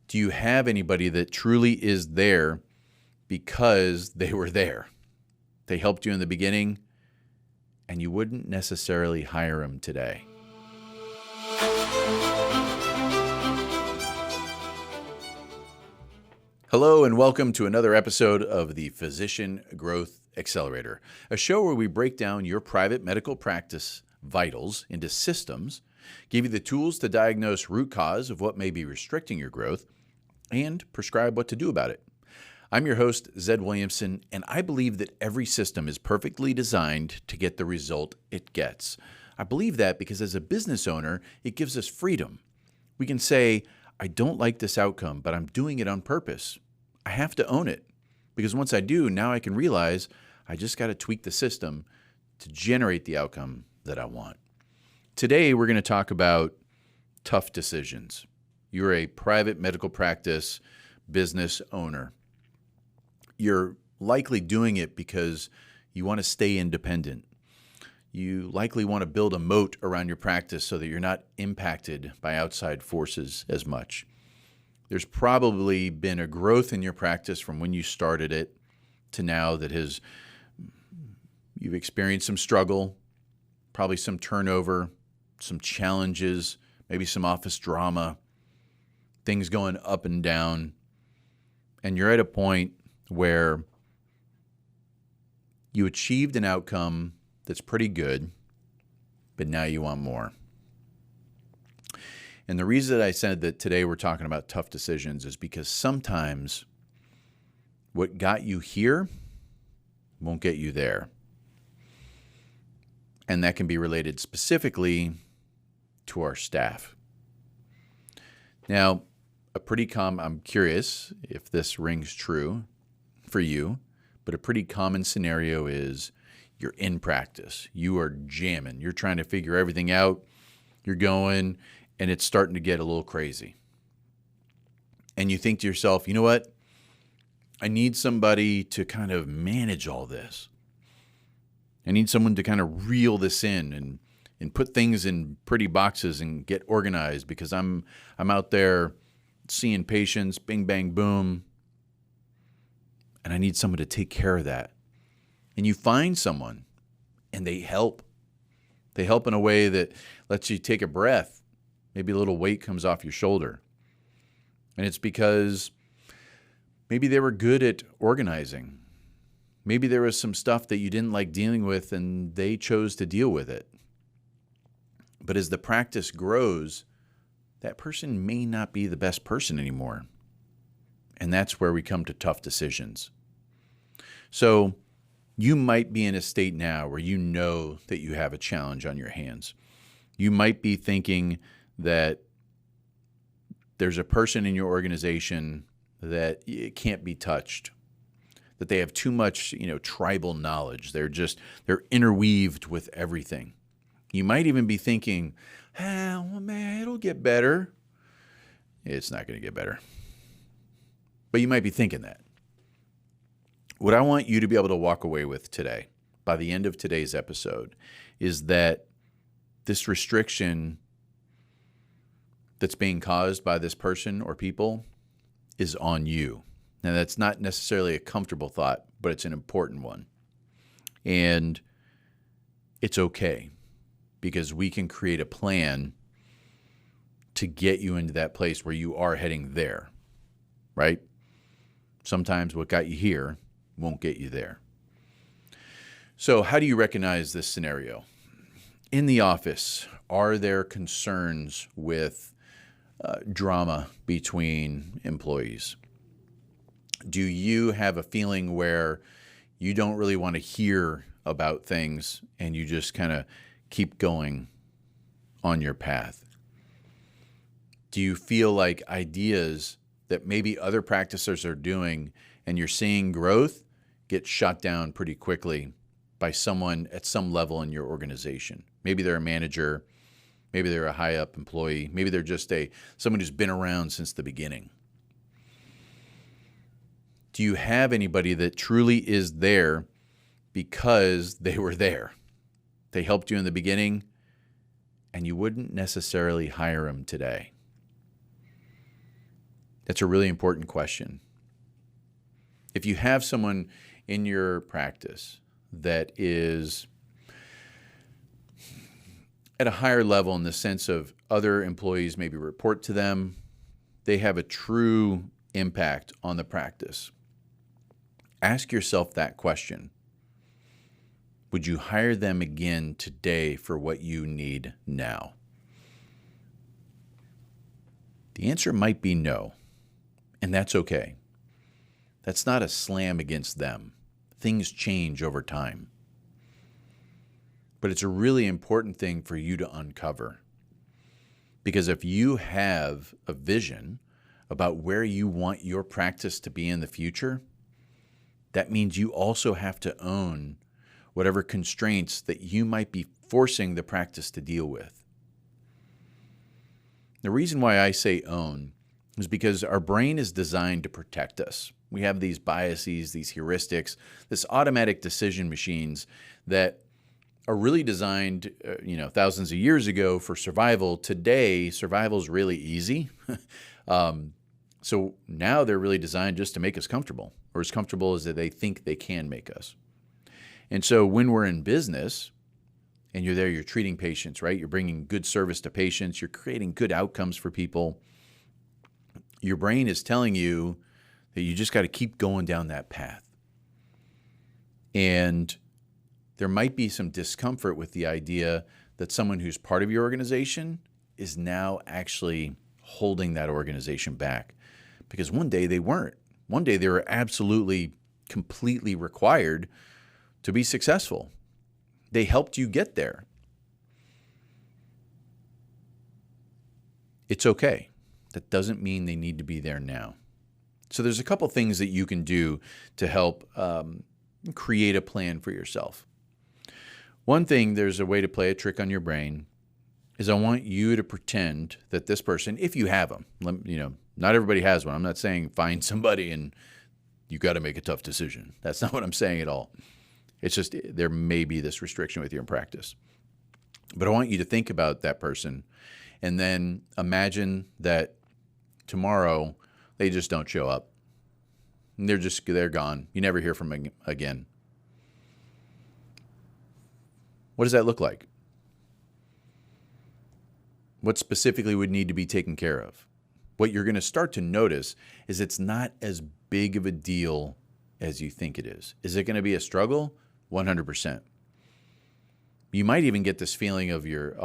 Do you have anybody that truly is there because they were there? They helped you in the beginning, and you wouldn't necessarily hire them today. Hello, and welcome to another episode of the Physician Growth Accelerator, a show where we break down your private medical practice vitals into systems, give you the tools to diagnose root cause of what may be restricting your growth, and prescribe what to do about it. I'm your host, Zed Williamson, and I believe that every system is perfectly designed to get the result it gets. I believe that because as a business owner, it gives us freedom. We can say, I don't like this outcome, but I'm doing it on purpose. I have to own it, because once I do, now I can realize I just got to tweak the system to generate the outcome that I want. Today, we're going to talk about tough decisions. You're a private medical practice business owner. You're likely doing it because you want to stay independent. You likely want to build a moat around your practice so that you're not impacted by outside forces as much. There's probably been a growth in your practice from when you started it to now that you've experienced some struggle, probably some turnover, some challenges, maybe some office drama, things going up and down, and you're at a point where you achieved an outcome that's pretty good, but now you want more. And the reason that I said that today we're talking about tough decisions is because sometimes what got you here won't get you there. And that can be related specifically to our staff. Now, I'm curious if this rings true for you, but a pretty common scenario is you're in practice. You are jamming. You're trying to figure everything out. You're going, and it's starting to get a little crazy. And you think to yourself, you know what? I need somebody to kind of manage all this. I need someone to kind of reel this in and put things in pretty boxes and get organized, because I'm out there seeing patients, bing, bang, boom, and I need someone to take care of that. And you find someone, and they help. They help in a way that lets you take a breath. Maybe a little weight comes off your shoulder. And it's because maybe they were good at organizing. Maybe there was some stuff that you didn't like dealing with, and they chose to deal with it. But as the practice grows, that person may not be the best person anymore. And that's where we come to tough decisions. So you might be in a state now where you know that you have a challenge on your hands. You might be thinking that there's a person in your organization that it can't be touched, that they have too much, tribal knowledge. They're interweaved with everything. You might even be thinking, well, man, it'll get better. It's not going to get better. But you might be thinking that. What I want you to be able to walk away with today, by the end of today's episode, is that this restriction that's being caused by this person or people is on you. Now, that's not necessarily a comfortable thought, but it's an important one. And it's okay, because we can create a plan to get you into that place where you are heading there, right? Sometimes what got you here won't get you there. So how do you recognize this scenario? In the office, are there concerns with drama between employees? Do you have a feeling where you don't really want to hear about things and you just kind of keep going on your path? Do you feel like ideas that maybe other practitioners are doing and you're seeing growth get shot down pretty quickly by someone at some level in your organization? Maybe they're a manager, maybe they're a high up employee, maybe they're just someone who's been around since the beginning. Do you have anybody that truly is there because they were there? They helped you in the beginning, and you wouldn't necessarily hire them today. That's a really important question. If you have someone in your practice that is at a higher level in the sense of other employees maybe report to them, they have a true impact on the practice. Ask yourself that question. Would you hire them again today for what you need now? The answer might be no, and that's okay. That's not a slam against them. Things change over time. But it's a really important thing for you to uncover. Because if you have a vision about where you want your practice to be in the future, that means you also have to own whatever constraints that you might be forcing the practice to deal with. The reason why I say own is because our brain is designed to protect us. We have these biases, these heuristics, this automatic decision machines that are really designed, thousands of years ago for survival. Today, survival is really easy. So now they're really designed just to make us comfortable, or as comfortable as they think they can make us. And so when we're in business and you're there, you're treating patients, right? You're bringing good service to patients. You're creating good outcomes for people. Your brain is telling you that you just got to keep going down that path. And there might be some discomfort with the idea that someone who's part of your organization is now actually holding that organization back. Because one day they weren't. One day they were absolutely, completely required to be successful. They helped you get there. It's okay. That doesn't mean they need to be there now. So there's a couple things that you can do to help create a plan for yourself. One thing, there's a way to play a trick on your brain, is I want you to pretend that this person, if you have them, not everybody has one. I'm not saying find somebody and you got to make a tough decision. That's not what I'm saying at all. It's just there may be this restriction with you in practice. But I want you to think about that person and then imagine that tomorrow they just don't show up. And they're gone. You never hear from them again. What does that look like? What specifically would need to be taken care of? What you're going to start to notice is it's not as big of a deal as you think it is. Is it going to be a struggle? 100%. You might even get this feeling of your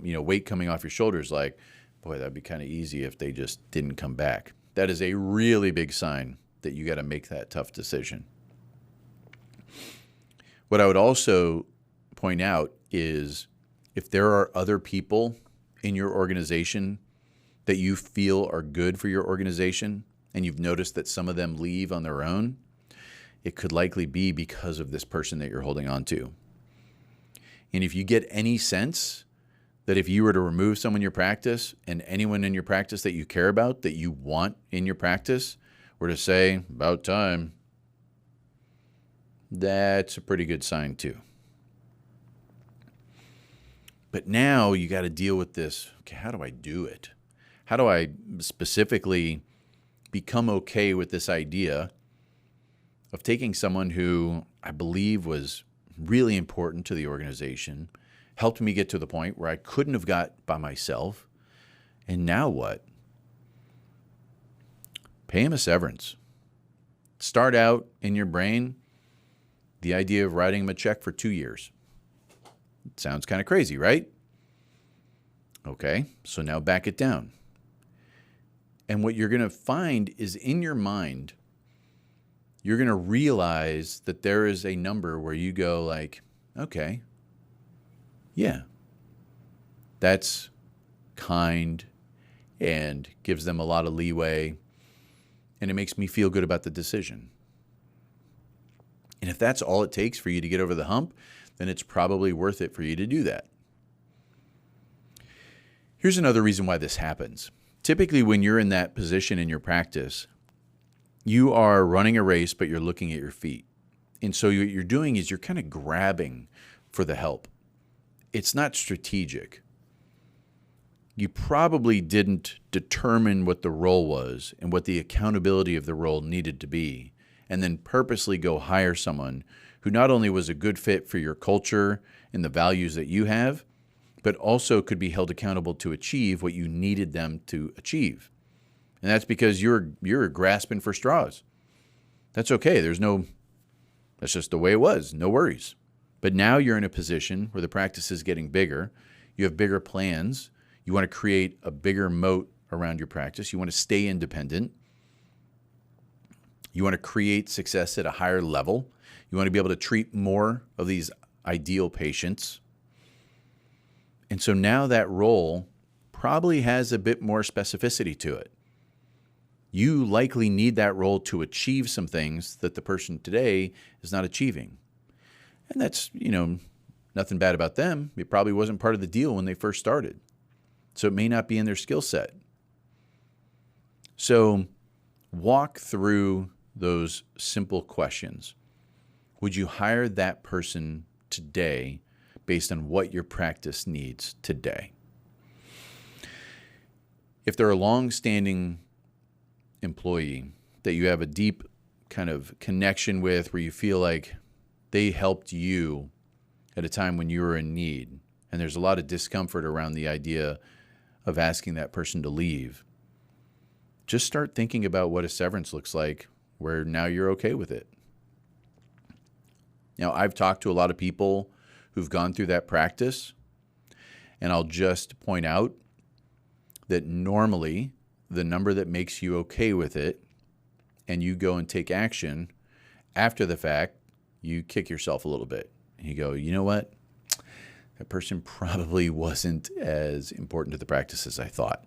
weight coming off your shoulders like, boy, that'd be kind of easy if they just didn't come back. That is a really big sign that you got to make that tough decision. What I would also point out is if there are other people in your organization that you feel are good for your organization and you've noticed that some of them leave on their own, it could likely be because of this person that you're holding on to. And if you get any sense that if you were to remove someone in your practice and anyone in your practice that you care about, that you want in your practice, were to say, about time, that's a pretty good sign too. But now you got to deal with this. Okay, how do I do it? How do I specifically become okay with this idea of taking someone who I believe was really important to the organization, helped me get to the point where I couldn't have got by myself, and now what? Pay him a severance. Start out in your brain the idea of writing him a check for 2 years. It sounds kind of crazy, right? Okay, so now back it down. And what you're going to find is in your mind, you're going to realize that there is a number where you go like, okay, yeah, that's kind and gives them a lot of leeway, and it makes me feel good about the decision. And if that's all it takes for you to get over the hump, then it's probably worth it for you to do that. Here's another reason why this happens. Typically, when you're in that position in your practice, you are running a race, but you're looking at your feet. And so what you're doing is you're kind of grabbing for the help. It's not strategic. you probably didn't determine what the role was and what the accountability of the role needed to be, and then purposely go hire someone who not only was a good fit for your culture and the values that you have, but also could be held accountable to achieve what you needed them to achieve. And that's because you're grasping for straws. That's okay. That's just the way it was. No worries. But now you're in a position where the practice is getting bigger. You have bigger plans. You want to create a bigger moat around your practice. You want to stay independent. You want to create success at a higher level. You want to be able to treat more of these ideal patients. And so now that role probably has a bit more specificity to it. You likely need that role to achieve some things that the person today is not achieving. And that's, nothing bad about them. It probably wasn't part of the deal when they first started. So it may not be in their skill set. So walk through those simple questions. Would you hire that person today based on what your practice needs today? If they're a long-standing employee that you have a deep kind of connection with, where you feel like they helped you at a time when you were in need, and there's a lot of discomfort around the idea of asking that person to leave, just start thinking about what a severance looks like where now you're okay with it. Now, I've talked to a lot of people who've gone through that practice, and I'll just point out that normally the number that makes you okay with it and you go and take action after the fact, you kick yourself a little bit and you go, you know what? That person probably wasn't as important to the practice as I thought.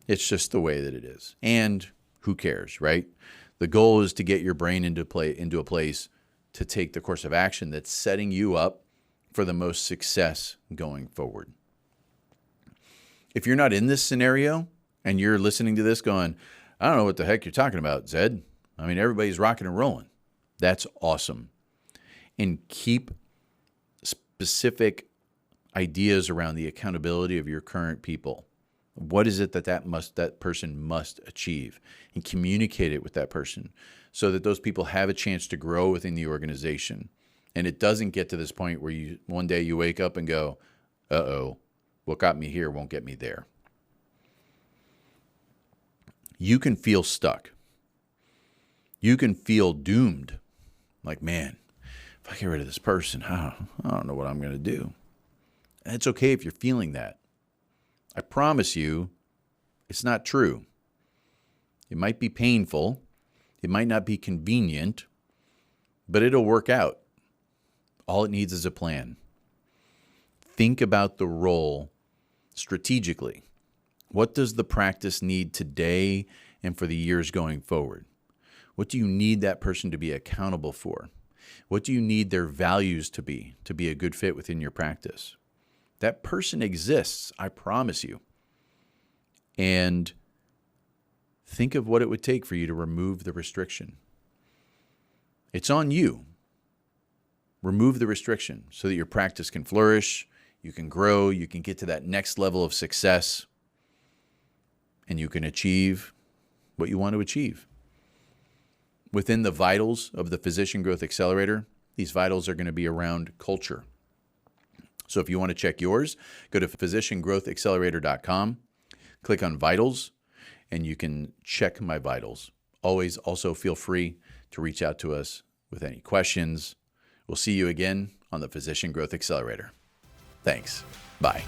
It's just the way that it is. And who cares, right? The goal is to get your brain into a place to take the course of action that's setting you up for the most success going forward. If you're not in this scenario and you're listening to this going, I don't know what the heck you're talking about, Zed. I mean, everybody's rocking and rolling. That's awesome. And keep specific ideas around the accountability of your current people. What is it that person must achieve? And communicate it with that person so that those people have a chance to grow within the organization. And it doesn't get to this point where one day you wake up and go, uh-oh, what got me here won't get me there. You can feel stuck. You can feel doomed. Like, man, if I get rid of this person, I don't know what I'm going to do. And it's okay if you're feeling that. I promise you, it's not true. It might be painful. It might not be convenient, but it'll work out. All it needs is a plan. Think about the role strategically. What does the practice need today and for the years going forward? What do you need that person to be accountable for? What do you need their values to be a good fit within your practice? That person exists, I promise you. And think of what it would take for you to remove the restriction. It's on you. Remove the restriction so that your practice can flourish, you can grow, you can get to that next level of success, and you can achieve what you want to achieve. Within the vitals of the Physician Growth Accelerator, these vitals are going to be around culture. So if you want to check yours, go to physiciangrowthaccelerator.com, click on vitals, and you can check my vitals. Always also feel free to reach out to us with any questions. We'll see you again on the Physician Growth Accelerator. Thanks. Bye.